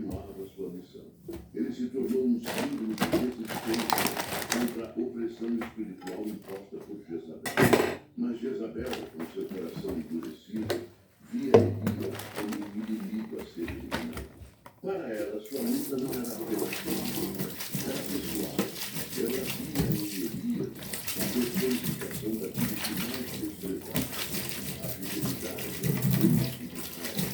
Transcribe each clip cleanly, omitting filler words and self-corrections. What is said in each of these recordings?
continuava sua missão. Ele se tornou um símbolo de resistência contra a opressão espiritual imposta por Jezabel. Mas Jezabel, com seu coração endurecido, via Elias como um inimigo a ser eliminado. Para ela, sua luta não era apenas política, era pessoal. Ela via em Elias a personificação daquilo que mais desprezava, a fidelidade ao Deus de Israel.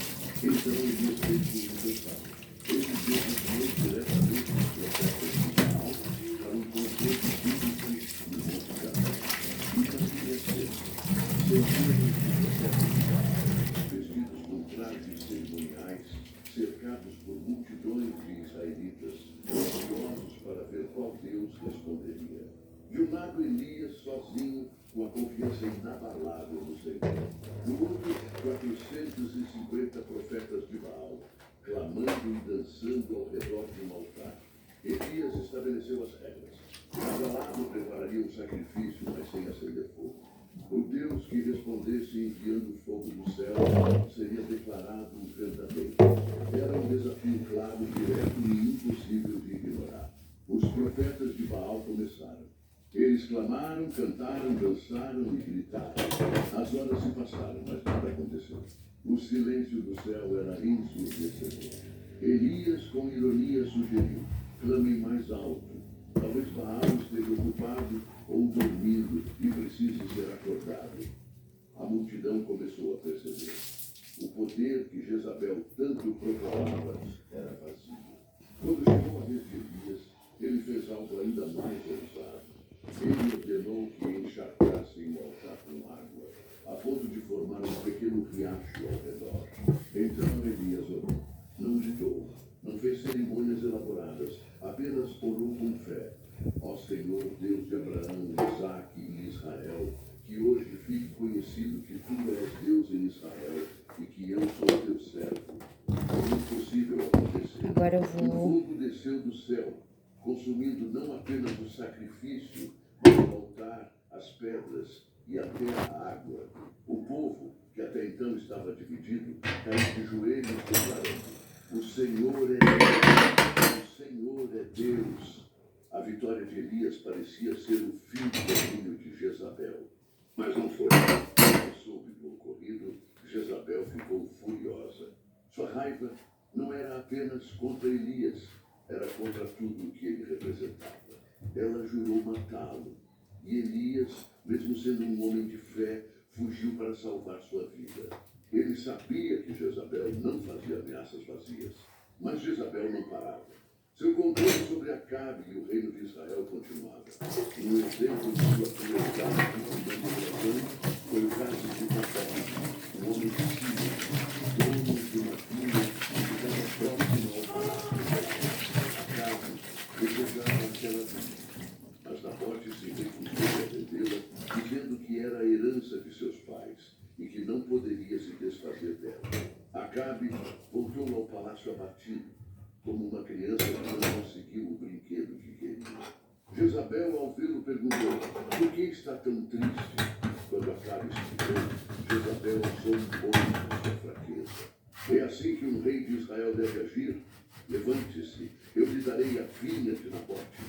Então Elias fez um pensar. Ele designou diretamente os profetas de Baal para um confronto bíblico no Monte Carmelo. E poderia ser, serviram os profetas de Baal, vestidos com trajes cerimoniais, cercados por multidões de israelitas, ansiosos para ver qual Deus responderia. De um lado, Elias, sozinho, com a confiança inabalável no Senhor. Do outro, 450 profetas de Baal, clamando e dançando ao redor de um altar. Elias estabeleceu as regras. Cada lado prepararia um sacrifício, mas sem acender fogo. O Deus que respondesse enviando fogo do céu seria declarado um verdadeiro. Era um desafio claro, direto e impossível de ignorar. Os profetas de Baal começaram. Eles clamaram, cantaram, dançaram e gritaram. As horas se passaram, mas nada aconteceu. O silêncio do céu era ensurdecedor. Elias, com ironia, sugeriu: clamem mais alto. Talvez Baal esteja ocupado ou dormindo e precise ser acordado. A multidão começou a perceber. O poder que Jezabel tanto proclamava era vazio. Quando chegou a vez de Elias, ele fez algo ainda mais ousado. Ele ordenou que encharcassem o altar com água, a ponto de formar um pequeno riacho ao redor. Então Elias orou. Não gritou, não fez cerimônias elaboradas, apenas orou com fé. Ó Senhor, Deus de Abraão, Isaque e Israel, que hoje fique conhecido que tu és Deus em Israel e que eu sou teu servo. É impossível acontecer. Agora eu vou... O fogo desceu do céu, consumindo não apenas o sacrifício, mas o altar, as pedras e até a água. O povo, que até então estava dividido, caiu de joelhos declarando: o Senhor é Deus, o Senhor é Deus. A vitória de Elias parecia ser o fim do domínio de Jezabel. Mas não foi. Quando soube do ocorrido, Jezabel ficou furiosa. Sua raiva não era apenas contra Elias, era contra tudo o que ele representava. Ela jurou matá-lo. E Elias, mesmo sendo um homem de fé, fugiu para salvar sua vida. Ele sabia que Jezabel não fazia ameaças vazias. Mas Jezabel não parava. Seu controle sobre Acabe e o reino de Israel continuava. Um exemplo de sua crueldade e manipulação foi o caso de Nabote, um homem de Síria, dono de uma vinha que ficava próximo ao palácio. Acabe desejava aquela vinha, mas Nabote se recusou a vendê-la, dizendo que era a herança de seus pais e que não poderia se desfazer dela. Acabe voltou ao palácio abatido, como uma criança que não conseguiu o brinquedo que queria. Jezabel, ao vê-lo, perguntou: por que está tão triste? Quando Acabe explicou, Jezabel usou um pouco de sua fraqueza. É assim que um rei de Israel deve agir? Levante-se, eu lhe darei a vinha de Nabote.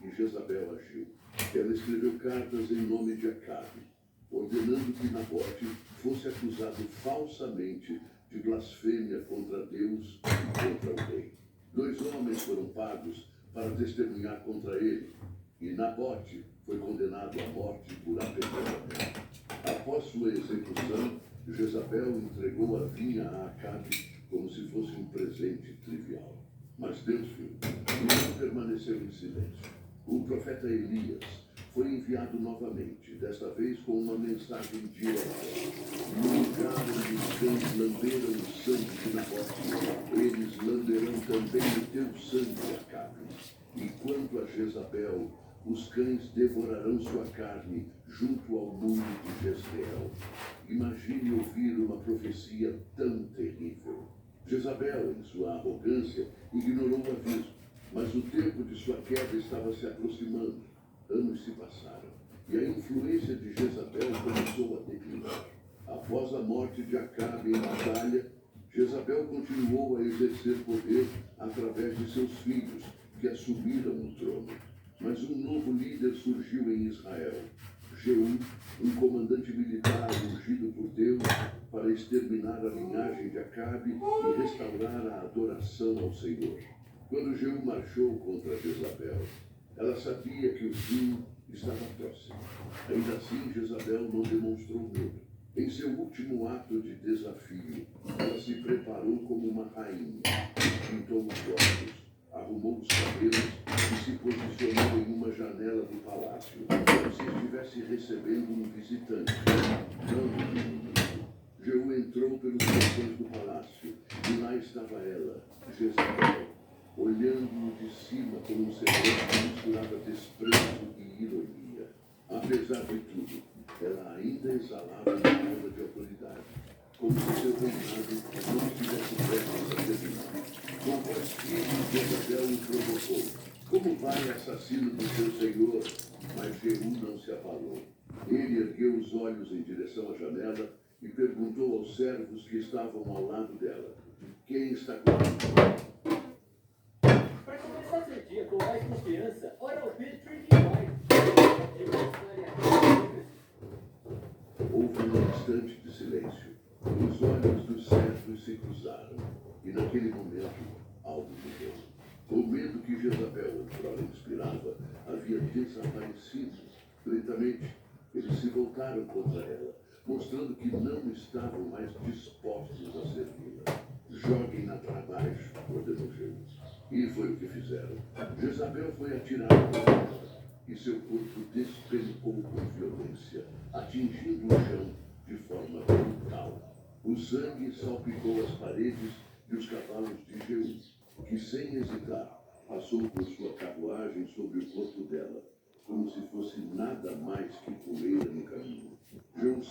E Jezabel agiu. Ela escreveu cartas em nome de Acabe, ordenando que Nabote fosse acusado falsamente de blasfêmia contra Deus e contra o rei. 2 homens foram pagos para testemunhar contra ele, e Nabote foi condenado à morte por apedrejamento. Após sua execução, Jezabel entregou a vinha a Acabe como se fosse um presente trivial. Mas Deus viu e não permaneceu em silêncio. O profeta Elias foi enviado novamente, desta vez com uma mensagem direta. No lugar onde os cães lamberam o sangue de Nabote, eles lamberão também o teu sangue, Acabe. E quanto a Jezabel, os cães devorarão sua carne junto ao muro de Jezreel. Imagine ouvir uma profecia tão terrível. Jezabel, em sua arrogância, ignorou o aviso, mas o tempo de sua queda estava se aproximando. Anos se passaram, e a influência de Jezabel começou a declinar. Após a morte de Acabe em batalha, Jezabel continuou a exercer poder através de seus filhos, que assumiram o trono. Mas um novo líder surgiu em Israel, Jeú, um comandante militar ungido por Deus para exterminar a linhagem de Acabe e restaurar a adoração ao Senhor. Quando Jeú marchou contra Jezabel, ela sabia que o fim estava próximo. Ainda assim, Jezabel não demonstrou medo. Em seu último ato de desafio, ela se preparou como uma rainha, pintou os olhos, arrumou os cabelos e se posicionou em uma janela do palácio, como se estivesse recebendo um visitante. Não, Jeú entrou pelos portões do palácio e lá estava ela, Jezabel, olhando-o de cima com um semblante que misturava desprezo e ironia. Apesar de tudo, ela ainda exalava uma aura de autoridade, como se seu reinado não estivesse prestes a terminar. Com voz firme, Jezabel o provocou. Como vai, assassino do seu senhor? Mas Jeú não se abalou. Ele ergueu os olhos em direção à janela e perguntou aos servos que estavam ao lado dela: quem está comigo? Para começar seu dia com mais confiança, ora ao Petri e vai. Houve um instante de silêncio. Os olhos dos servos se cruzaram e, naquele momento, algo mudou. O medo que Jezabel outrora inspirava havia desaparecido. Lentamente, eles se voltaram contra ela, mostrando que não estavam mais dispostos a servi-la. Joguem-na para baixo, ordenou Jeú. E foi o que fizeram. Jezabel foi atirada para ela e seu corpo despencou com violência, atingindo o chão de forma brutal. O sangue salpicou as paredes e os cavalos de Jeú, que sem hesitar passou por sua carruagem sobre o corpo dela, como se fosse nada mais que poeira no caminho. Jeú